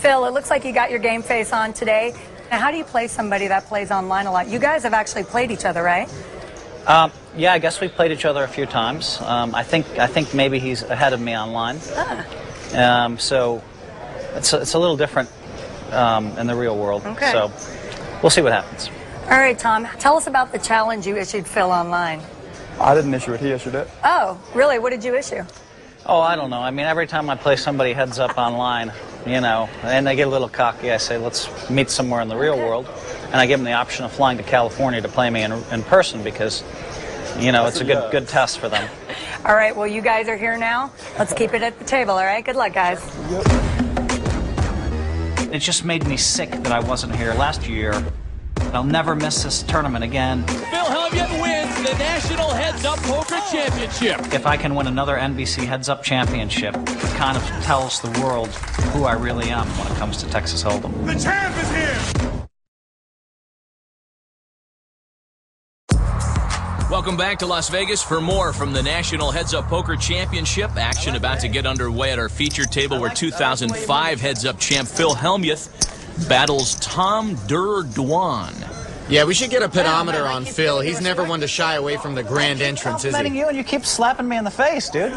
Phil, it looks like you got your game face on today. Now, how do you play somebody that plays online a lot? You guys have actually played each other, right? Yeah, I guess we've played each other a few times. I think maybe he's ahead of me online. So it's a little different in the real world. Okay. So we'll see what happens. All right, Tom, tell us about the challenge you issued Phil online. I didn't issue it. He issued it. Oh, really? What did you issue? Oh, I don't know. I mean, every time I play somebody heads up online, you know, and they get a little cocky, I say, let's meet somewhere in the real world. And I give them the option of flying to California to play me in person because, you know, it's a good test for them. All right, well, you guys are here now. Let's keep it at the table, all right? Good luck, guys. It just made me sick that I wasn't here last year. I'll never miss this tournament again. Phil Hellmuth wins the National Heads Up Poker Championship. If I can win another NBC Heads Up Championship, it kind of tells the world who I really am when it comes to Texas Hold'em. The champ is here! Welcome back to Las Vegas for more from the National Heads Up Poker Championship. Action about to get underway at our featured table where 2005 Heads Up champ Phil Hellmuth battles Tom Durrr Dwan. Yeah, we should get a pedometer on Phil. He's never one to shy away from the grand entrance, is he? You and you keep slapping me in the face, dude.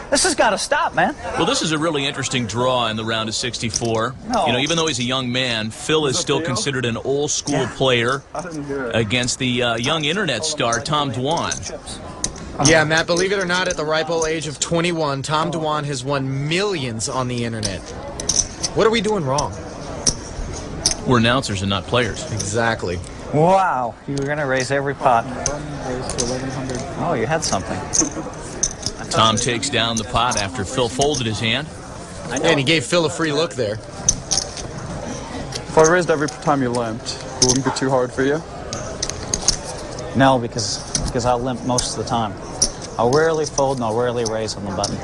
This has got to stop, man. Well, this is a really interesting draw in the round of 64. No. You know, even though he's a young man, Phil is still considered an old-school player against the young internet star, Tom Dwan. Yeah, Matt, believe it or not, at the ripe old age of 21, Tom Dwan has won millions on the internet. What are we doing wrong? We're announcers and not players. Exactly. Wow, you were going to raise every pot. Oh, you had something. Tom takes down the pot after Phil folded his hand. And he gave Phil a free look there. If I raised every time you limped, it wouldn't be too hard for you? No, because I'll limp most of the time. I'll rarely fold and I'll rarely raise on the button.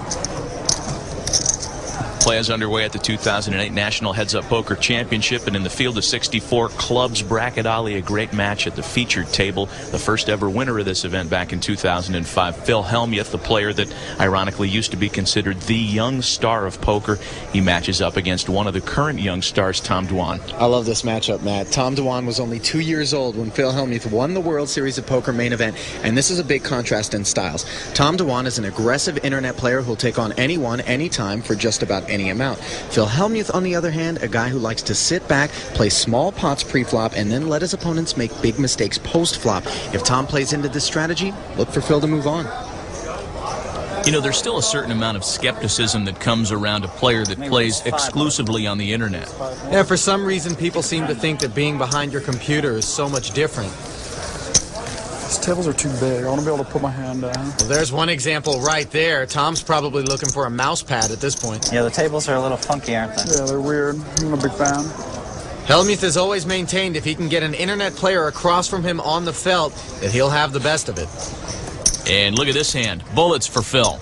Play is underway at the 2008 National Heads Up Poker Championship, and in the field of 64 clubs bracket Ali, a great match at the featured table. The first ever winner of this event back in 2005, Phil Hellmuth, the player that ironically used to be considered the young star of poker. He matches up against one of the current young stars, Tom Dwan. I love this matchup, Matt. Tom Dwan was only 2 years old when Phil Hellmuth won the World Series of Poker main event, and this is a big contrast in styles. Tom Dwan is an aggressive internet player who'll take on anyone, anytime, for just about any amount. Phil Hellmuth, on the other hand, a guy who likes to sit back, play small pots pre-flop, and then let his opponents make big mistakes post-flop. If Tom plays into this strategy, look for Phil to move on. You know, there's still a certain amount of skepticism that comes around a player that plays exclusively on the internet. Yeah, for some reason, people seem to think that being behind your computer is so much different. These tables are too big. I want to be able to put my hand down. Well, there's one example right there. Tom's probably looking for a mouse pad at this point. Yeah, the tables are a little funky, aren't they? Yeah, they're weird. I'm a big fan. Hellmuth has always maintained if he can get an internet player across from him on the felt, that he'll have the best of it. And look at this hand. Bullets for Phil.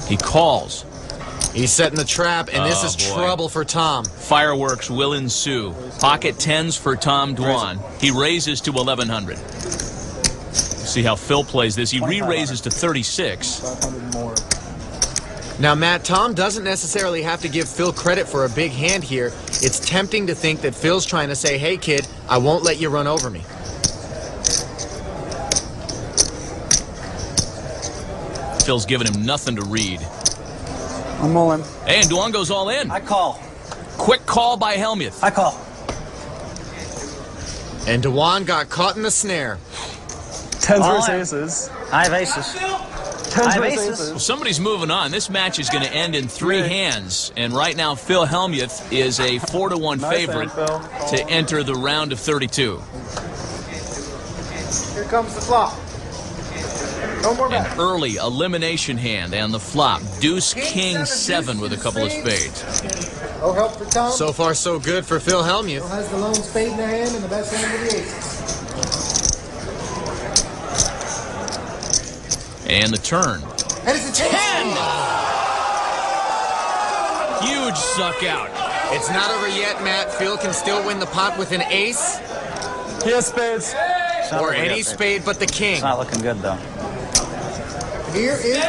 He calls. He's setting the trap, and this is trouble for Tom. Fireworks will ensue. Pocket tens for Tom Dwan. He raises to 1,100. See how Phil plays this. He re-raises to 36. 500 more. Now, Matt, Tom doesn't necessarily have to give Phil credit for a big hand here. It's tempting to think that Phil's trying to say, hey, kid, I won't let you run over me. Phil's giving him nothing to read. I'm all in. And Dwan goes all in. I call. Quick call by Hellmuth. I call. And Dwan got caught in the snare. Tens versus aces. I have aces. Tens versus aces. Well, somebody's moving on. This match is going to end in 3 hands. And right now, Phil Hellmuth is a 4-1 favorite to enter the round of 32. Here comes the flop. No more An early elimination hand and the flop. Deuce, King, 7 with a couple of spades. No help for Tom. So far, so good for Phil Hellmuth. Phil has the lone spade in their hand and the best hand with the aces. And the turn. And it's a 10! Huge suck out. It's not over yet, Matt. Phil can still win the pot with an ace. He has spades. Or any spade but the king. It's not looking good, though. Here is the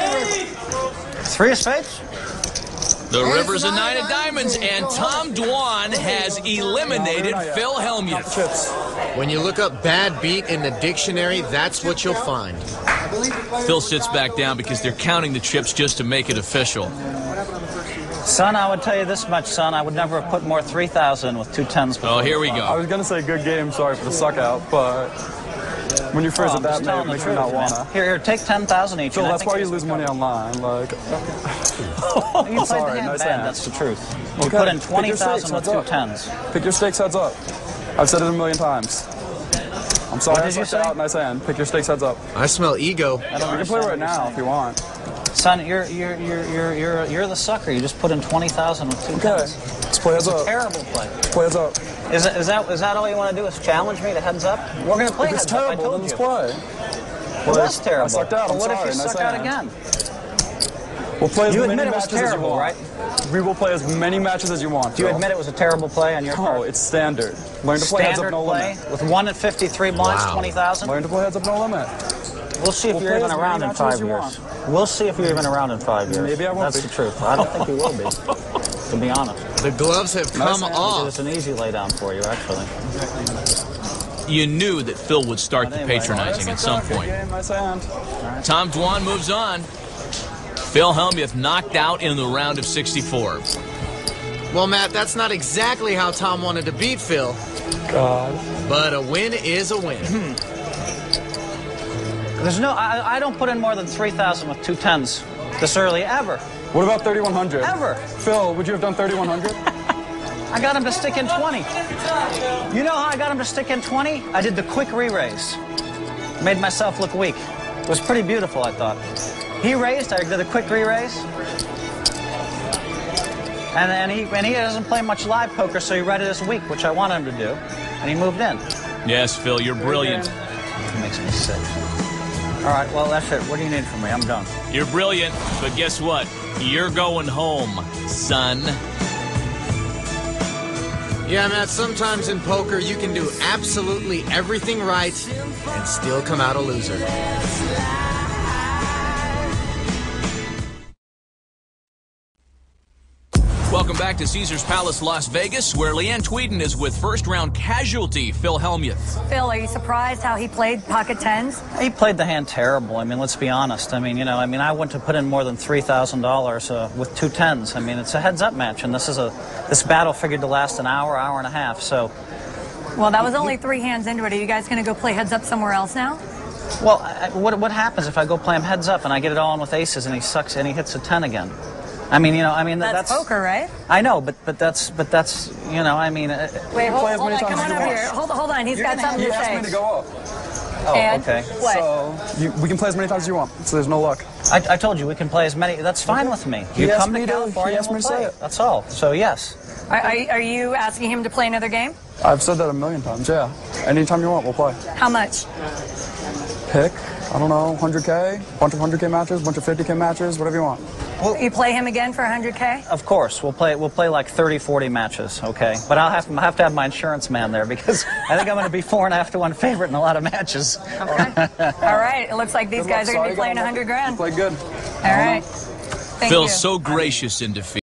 river. 3 of spades? The River's a 9 of diamonds, and Tom Dwan has eliminated Phil Hellmuth. When you look up bad beat in the dictionary, that's what you'll find. Phil sits back down because they're counting the chips just to make it official. Son, I would tell you this much, son. I would never have put more 3,000 with 2 10s before. Oh, here we I go. was gonna say good game, sorry for the suck out, but when you first at that many, it makes me not wanna. Here, take 10,000 each. Phil, that's why you lose money online. Like, You played sorry, the hand nice bad, hand. that's the truth. You Okay, put in pick your 20,000 with 2 stakes, 10s. pick your stakes heads up. I've said it a million times. I'm sorry What I did you sucked say? out. Nice hand. Pick your stakes heads up. I smell ego. I don't We can play right now if you want. Son, you're the sucker. You just put in 20,000 with 2 Okay, 10s. let's play heads up. Terrible play. Play heads up. Is that all you want to do? Is challenge me to heads up? We're going to play If it's heads up. I terrible, then told let's you. play. Well, that's terrible. I sucked out. But I'm what if sorry. you Nice suck out hand. again? We'll play as You many admit it was matches as you terrible, want. right? We will play as many matches as you want. Do you Phil. admit it was a terrible play on your part? No, it's standard. Learn to play heads up, Standard no play limit. with 1 at 53 blinds, 20,000. Learn to play heads up, no limit. We'll see if We'll you're play even as around many in matches as 5 you years. We'll see if you're even around in 5 years. Maybe I won't That's be. the truth. I don't think you will be, to be honest. The gloves have come hand. off. It's an easy laydown for you, actually. You knew that Phil would start the Anyway. patronizing at some point. Good game, nice hand. Tom Dwan moves on. Phil Hellmuth knocked out in the round of 64. Well, Matt, that's not exactly how Tom wanted to beat Phil, God. but a win is a win. There's no, I don't put in more than 3,000 with 2 10s this early, ever. What about 3,100? Ever. Phil, would you have done 3,100? I got him to stick in 20. You know how I got him to stick in 20? I did the quick re-raise. Made myself look weak. It was pretty beautiful, I thought. He raised, I did a quick re-raise. And he doesn't play much live poker, so he read it this week, which I wanted him to do. And he moved in. Yes, Phil, you're brilliant. It makes me sick. All right, well, that's it. What do you need from me? I'm done. You're brilliant, but guess what? You're going home, son. Yeah, Matt, sometimes in poker you can do absolutely everything right and still come out a loser. Welcome back to Caesars Palace, Las Vegas, where Leanne Tweeden is with first-round casualty Phil Hellmuth. Phil, are you surprised how he played pocket tens? He played the hand terrible. I mean, let's be honest. I mean, I went to put in more than $3,000 with 2 10s. I mean, it's a heads-up match, and this battle figured to last an hour, hour and a half. So, Well, that was only 3 hands into it. Are you guys going to go play heads up somewhere else now? well, what happens if I go play him heads up and I get it all in with aces and he sucks and he hits a 10 again? I mean, That's poker, right? I know, but that's Wait, play as hold many on, times come as on you over want. here. Hold on, he's got something He to asked me to say. go up. Oh, And okay. what? So we can play as many times as you want, so there's no luck. I told you we can play as many. That's fine with me. He You asked come me to to- California he asked and me we'll to say play. it. That's all. So yes. Are you asking him to play another game? I've said that a million times, yeah. Anytime you want, we'll play. How much? Pick, I don't know, 100K, bunch of 100K matches, bunch of 50K matches, whatever you want. You play him again for 100K? Of course, we'll play like 30, 40 matches, okay? But I'll have to have my insurance man there because I think I'm going to be 4.5 to 1 favorite in a lot of matches. Okay. All right. It looks like these guys are going to be playing 100 grand. Play good. All right. Thank Phil, you. so gracious in defeat.